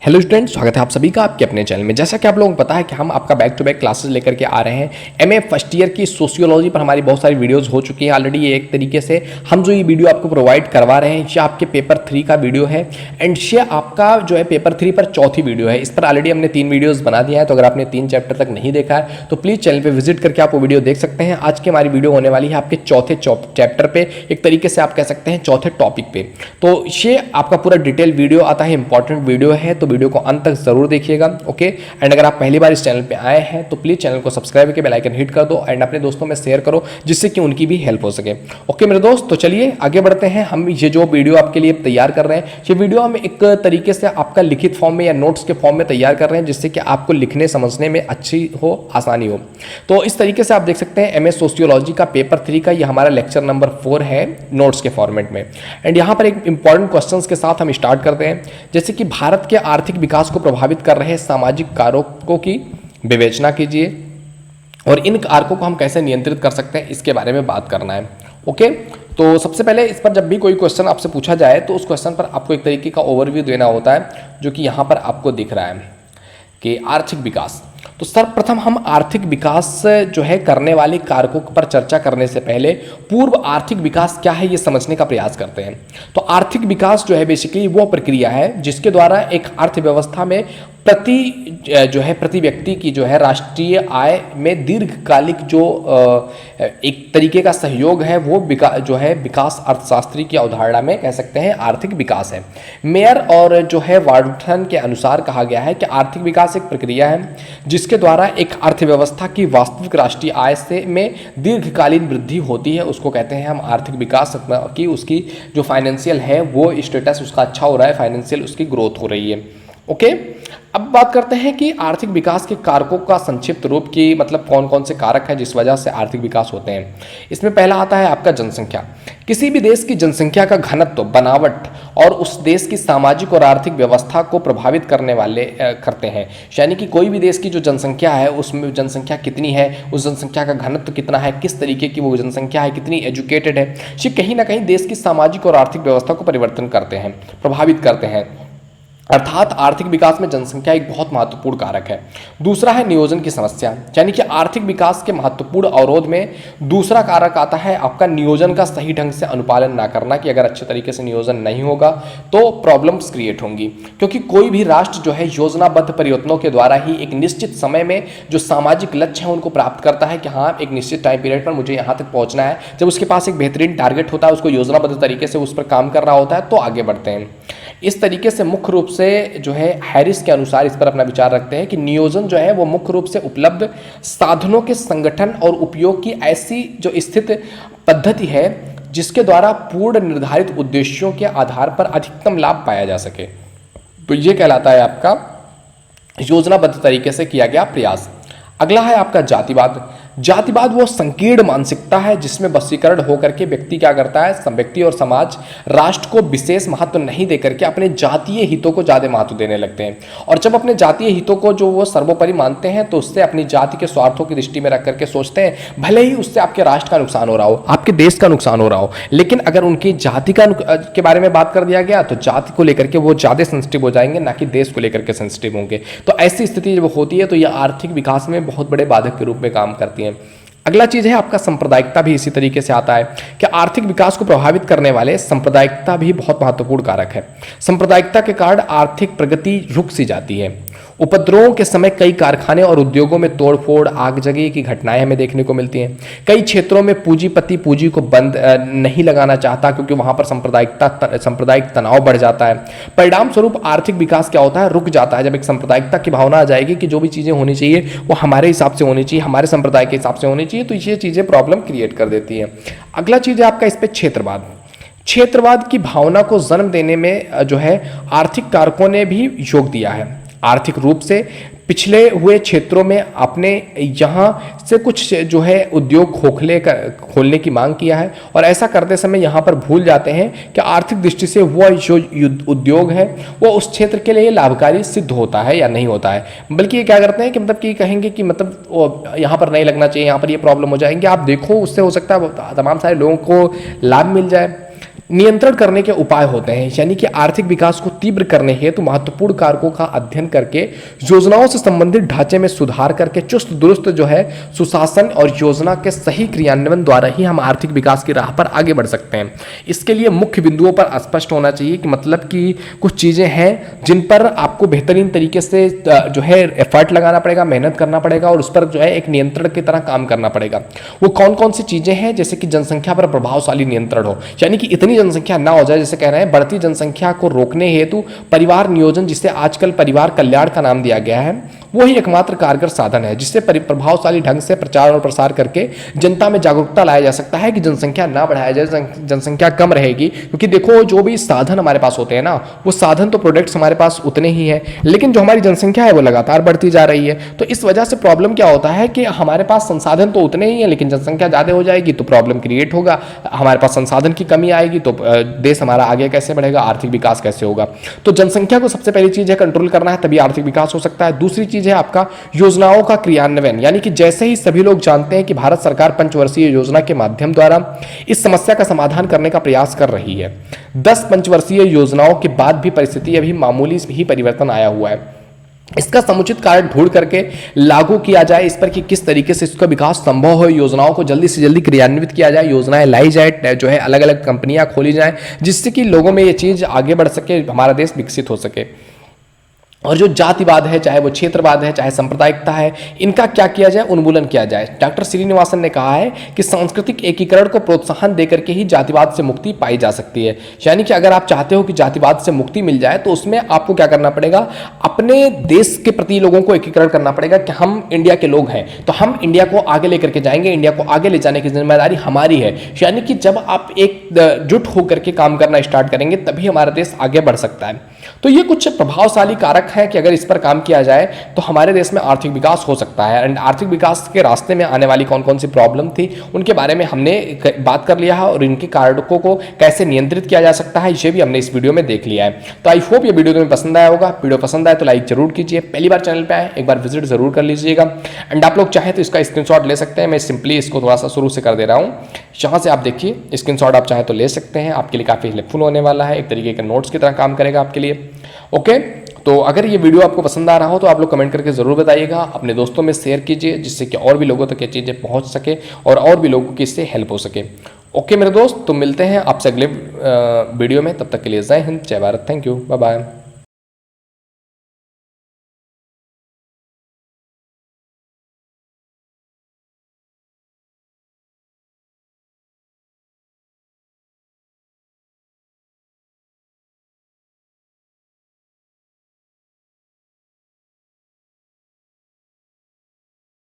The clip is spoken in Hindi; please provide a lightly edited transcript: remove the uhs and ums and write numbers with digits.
हेलो स्टूडेंट्स, स्वागत है आप सभी का आपके अपने चैनल में। जैसा कि आप लोगों को पता है कि हम आपका बैक टू बैक क्लासेस लेकर के आ रहे हैं। एमए फर्स्ट ईयर की सोशियोलॉजी पर हमारी बहुत सारी वीडियोस हो चुकी हैं ऑलरेडी। ये एक तरीके से हम जो ये वीडियो आपको प्रोवाइड करवा रहे हैं ये आपके पेपर 3 का वीडियो है एंड ये आपका जो है पेपर 3 पर चौथी वीडियो है। इस पर ऑलरेडी हमने 3 वीडियोज़ बना दिया है, तो अगर आपने 3 चैप्टर तक नहीं देखा है तो प्लीज़ चैनल पर विजिट करके आप वो वीडियो देख सकते हैं। आज की हमारी वीडियो होने वाली है आपके चौथे चैप्टर पे, एक तरीके से आप कह सकते हैं चौथे टॉपिक पे। तो ये आपका पूरा डिटेल वीडियो आता है, इंपॉर्टेंट वीडियो है, तो वीडियो को अंत तक जरूर देखिएगा। ओके, एंड अगर आप पहली बार इस चैनल पे आए हैं तो प्लीज चैनल को सब्सक्राइब करके बेल आइकन हिट कर दो एंड अपने दोस्तों में शेयर करो जिससे कि उनकी भी हेल्प हो सके। ओके मेरे दोस्त, तो चलिए आगे बढ़ते हैं। हम ये जो वीडियो आपके लिए तैयार कर रहे हैं, ये वीडियो हम एक तरीके से आपका लिखित फॉर्म में या नोट्स के फॉर्म में तैयार कर रहे हैं जिससे कि आपको लिखने समझने में अच्छी हो, आसानी हो। तो इस तरीके से आप देख सकते हैं एमए सोशियोलॉजी का पेपर 3 का ये हमारा लेक्चर नंबर 4 है नोट्स के फॉर्मेट में। एंड यहाँ पर एक इंपॉर्टेंट क्वेश्चंस के साथ हम स्टार्ट करते हैं, जैसे कि भारत के आर्थिक विकास को प्रभावित कर रहे सामाजिक कारकों की विवेचना कीजिए और इन कारकों को हम कैसे नियंत्रित कर सकते हैं इसके बारे में बात करना है। ओके, तो सबसे पहले इस पर जब भी कोई क्वेश्चन आपसे पूछा जाए तो उस क्वेश्चन पर आपको एक तरीके का ओवरव्यू देना होता है, जो कि यहाँ पर आपको दिख रहा है कि आर्थिक विकास। तो सर्वप्रथम हम आर्थिक विकास जो है करने वाले कारकों पर चर्चा करने से पहले पूर्व आर्थिक विकास क्या है ये समझने का प्रयास करते हैं। तो आर्थिक विकास जो है बेसिकली वो प्रक्रिया है जिसके द्वारा एक अर्थव्यवस्था में प्रति व्यक्ति की जो है राष्ट्रीय आय में दीर्घकालिक जो एक तरीके का सहयोग है वो जो है विकास अर्थशास्त्री की अवधारणा में कह सकते हैं आर्थिक विकास है। मेयर और जो है वार्टन के अनुसार कहा गया है कि आर्थिक विकास एक प्रक्रिया है जिसके द्वारा एक अर्थव्यवस्था की वास्तविक राष्ट्रीय आय से में दीर्घकालीन वृद्धि होती है, उसको कहते हैं हम आर्थिक विकास की। उसकी जो फाइनेंशियल है वो स्टेटस उसका अच्छा हो रहा है, फाइनेंशियल उसकी ग्रोथ हो रही है। ओके, अब बात करते हैं कि आर्थिक विकास के कारकों का संक्षिप्त रूप की मतलब कौन कौन से कारक हैं जिस वजह से आर्थिक विकास होते हैं। इसमें पहला आता है आपका जनसंख्या। किसी भी देश की जनसंख्या का घनत्व, बनावट और उस देश की सामाजिक और आर्थिक व्यवस्था को प्रभावित करते हैं। यानी कि कोई भी देश की जो जनसंख्या है उसमें जनसंख्या कितनी है, उस जनसंख्या का घनत्व कितना है, किस तरीके की वो जनसंख्या है, कितनी एजुकेटेड है, ये कहीं ना कहीं देश की सामाजिक और आर्थिक व्यवस्था को परिवर्तन करते हैं, प्रभावित करते हैं। अर्थात आर्थिक विकास में जनसंख्या एक बहुत महत्वपूर्ण कारक है। दूसरा है नियोजन की समस्या, यानी कि आर्थिक विकास के महत्वपूर्ण अवरोध में दूसरा कारक आता है आपका नियोजन का सही ढंग से अनुपालन ना करना, कि अगर अच्छे तरीके से नियोजन नहीं होगा तो प्रॉब्लम्स क्रिएट होंगी। क्योंकि कोई भी राष्ट्र जो है योजनाबद्ध परिवर्तनों के द्वारा ही एक निश्चित समय में जो सामाजिक लक्ष्य है उनको प्राप्त करता है कि हाँ एक निश्चित टाइम पीरियड पर मुझे यहाँ तक पहुँचना है। जब उसके पास एक बेहतरीन टारगेट होता है, उसको योजनाबद्ध तरीके से उस पर काम कर रहा होता है तो आगे बढ़ते हैं। इस तरीके से मुख्य रूप से जो है हैरिस के अनुसार इस पर अपना विचार रखते हैं कि नियोजन जो है वो मुख्य रूप से उपलब्ध साधनों के संगठन और उपयोग की ऐसी जो स्थित पद्धति है जिसके द्वारा पूर्ण निर्धारित उद्देश्यों के आधार पर अधिकतम लाभ पाया जा सके। तो ये कहलाता है आपका योजनाबद्ध तरीके से किया गया प्रयास। अगला है आपका जातिवाद। जातिवाद वो संकीर्ण मानसिकता है जिसमें वशीकरण होकर के व्यक्ति क्या करता है, व्यक्ति और समाज राष्ट्र को विशेष महत्व नहीं देकर के अपने जातीय हितों को ज्यादा महत्व देने लगते हैं। और जब अपने जातीय हितों को जो वो सर्वोपरि मानते हैं तो उससे अपनी जाति के स्वार्थों की दृष्टि में रख करके सोचते हैं, भले ही उससे आपके राष्ट्र का नुकसान हो रहा हो, आपके देश का नुकसान हो रहा हो, लेकिन अगर उनकी जाति के बारे में बात कर दिया गया तो जाति को लेकर के वो ज्यादा सेंसिटिव हो जाएंगे, ना कि देश को लेकर के सेंसिटिव होंगे। तो ऐसी स्थिति जब होती है तो यह आर्थिक विकास में बहुत बड़े बाधक के रूप में काम करती है। अगला चीज है आपका सांप्रदायिकता, भी इसी तरीके से आता है कि आर्थिक विकास को प्रभावित करने वाले सांप्रदायिकता भी बहुत महत्वपूर्ण कारक है। सांप्रदायिकता के कारण आर्थिक प्रगति रुक सी जाती है। उपद्रवों के समय कई कारखाने और उद्योगों में तोड़फोड़, आगजगी की घटनाएं हमें देखने को मिलती हैं। कई क्षेत्रों में पूंजीपति पूंजी को बंद नहीं लगाना चाहता क्योंकि वहां पर सांप्रदायिक तनाव बढ़ जाता है। परिणाम स्वरूप आर्थिक विकास क्या होता है, रुक जाता है। जब एक सांप्रदायिकता की भावना आ जाएगी कि जो भी चीजें होनी चाहिए वो हमारे हिसाब से होनी चाहिए, हमारे संप्रदाय के हिसाब से होनी चाहिए, तो ये चीजें प्रॉब्लम क्रिएट कर देती है। अगला चीज है आपका इस पे क्षेत्रवाद। क्षेत्रवाद की भावना को जन्म देने में जो है आर्थिक कारकों ने भी योग दिया है। आर्थिक रूप से पिछले हुए क्षेत्रों में आपने यहाँ से कुछ जो है उद्योग खोलने की मांग किया है और ऐसा करते समय यहाँ पर भूल जाते हैं कि आर्थिक दृष्टि से वो जो उद्योग है वो उस क्षेत्र के लिए लाभकारी सिद्ध होता है या नहीं होता है। बल्कि ये क्या करते हैं कि मतलब कि कहेंगे कि मतलब यहाँ पर नहीं लगना चाहिए, यहाँ पर ये प्रॉब्लम हो जाएंगे। आप देखो उससे हो सकता है तमाम सारे लोगों को लाभ मिल जाए। नियंत्रण करने के उपाय होते हैं, यानी कि आर्थिक विकास को तीव्र करने हेतु महत्वपूर्ण कारकों का अध्ययन करके योजनाओं से संबंधित ढांचे में सुधार करके चुस्त दुरुस्त जो है सुशासन और योजना के सही क्रियान्वयन द्वारा ही हम आर्थिक विकास की राह पर आगे बढ़ सकते हैं। इसके लिए मुख्य बिंदुओं पर स्पष्ट होना चाहिए कि मतलब कि कुछ चीजें हैं जिन पर आपको बेहतरीन तरीके से जो है एफर्ट लगाना पड़ेगा, मेहनत करना पड़ेगा और उस पर जो है एक नियंत्रण की तरह काम करना पड़ेगा। वो कौन कौन सी चीजें हैं? जैसे कि जनसंख्या पर प्रभावशाली नियंत्रण हो, यानी कि इतनी जनसंख्या ना हो जाए, जैसे कह रहे हैं बढ़ती जनसंख्या को रोकने हेतु परिवार नियोजन, जिसे आजकल परिवार कल्याण का नाम दिया गया है, वही एकमात्र कारगर साधन है जिससे प्रभावशाली ढंग से प्रचार और प्रसार करके जनता में जागरूकता लाया जा सकता है कि जनसंख्या ना बढ़ाया जाए, जनसंख्या कम रहेगी। क्योंकि देखो जो भी साधन हमारे पास होते हैं ना, वो साधन तो प्रोडक्ट्स हमारे पास उतने ही हैं, लेकिन जो हमारी जनसंख्या है वो लगातार बढ़ती जा रही है। तो इस वजह से प्रॉब्लम क्या होता है कि हमारे पास संसाधन तो उतने ही हैं, लेकिन जनसंख्या ज़्यादा हो जाएगी तो प्रॉब्लम क्रिएट होगा, हमारे पास संसाधन की कमी आएगी तो देश हमारा आगे कैसे बढ़ेगा, आर्थिक विकास कैसे होगा। तो जनसंख्या को सबसे पहली चीज़ है कंट्रोल करना है, तभी आर्थिक विकास हो सकता है। दूसरी चीज़ है आपका योजनाओं का क्रियान्वयन, यानी कि जैसे ही सभी लोग जानते हैं कि भारत सरकार पंचवर्षीय योजना के माध्यम द्वारा इस समस्या का समाधान करने का प्रयास कर रही है। 10 पंचवर्षीय योजनाओं के बाद भी परिस्थिति अभी मामूली ही परिवर्तन आया हुआ है। इसका समुचित कारण ढूंढ करके लागू किया जाए इस पर कि किस तरीके से इसका विकास संभव हो, योजनाओं को जल्दी से जल्दी क्रियान्वित किया जाए, योजनाएं लाई जाए, जो है अलग अलग कंपनियां खोली जाएं, जिससे कि लोगों में ये चीज़ आगे बढ़ सके, हमारा देश विकसित हो सके। और जो जातिवाद है, चाहे वो क्षेत्रवाद है, चाहे सांप्रदायिकता है, इनका क्या किया जाए, उन्मूलन किया जाए। डॉक्टर श्रीनिवासन ने कहा है कि सांस्कृतिक एकीकरण को प्रोत्साहन देकर के ही जातिवाद से मुक्ति पाई जा सकती है। यानी कि अगर आप चाहते हो कि जातिवाद से मुक्ति मिल जाए तो उसमें आपको क्या करना पड़ेगा, अपने देश के प्रति लोगों को एकीकरण करना पड़ेगा कि हम इंडिया के लोग हैं तो हम इंडिया को आगे लेकर के जाएंगे, इंडिया को आगे ले जाने की जिम्मेदारी हमारी है। यानी कि जब आप एकजुट होकर के काम करना स्टार्ट करेंगे तभी हमारा देश आगे बढ़ सकता है। तो ये कुछ प्रभावशाली कारक है कि अगर इस पर काम किया जाए तो हमारे देश में आर्थिक विकास हो सकता है। एंड आर्थिक विकास के रास्ते में आने वाली कौन कौन सी प्रॉब्लम थी उनके बारे में हमने बात कर लिया है और इनके कारकों को कैसे नियंत्रित किया जा सकता है ये भी हमने इस वीडियो में देख लिया है। तो आई होप ये वीडियो तुम्हें पसंद आया होगा। वीडियो पसंद आए तो लाइक जरूर कीजिए, पहली बार चैनल पर आए एक बार विजिट जरूर कर लीजिएगा। एंड आप लोग चाहें तो इसका स्क्रीनशॉट ले सकते हैं, मैं सिंपली इसको थोड़ा सा शुरू से कर दे रहा हूँ। यहाँ से आप देखिए स्क्रीनशॉट आप चाहें तो ले सकते हैं, आपके लिए काफ़ी हेल्पफुल होने वाला है, एक तरीके के नोट्स की तरह काम करेगा आपके लिए। ओके, तो अगर ये वीडियो आपको पसंद आ रहा हो तो आप लोग कमेंट करके ज़रूर बताइएगा, अपने दोस्तों में शेयर कीजिए जिससे कि और भी लोगों तक ये चीज़ें पहुंच सके और भी लोगों की इससे हेल्प हो सके। ओके मेरे दोस्त, तो मिलते हैं आपसे अगले वीडियो में, तब तक के लिए जय हिंद, जय Bharat, thank you, bye bye.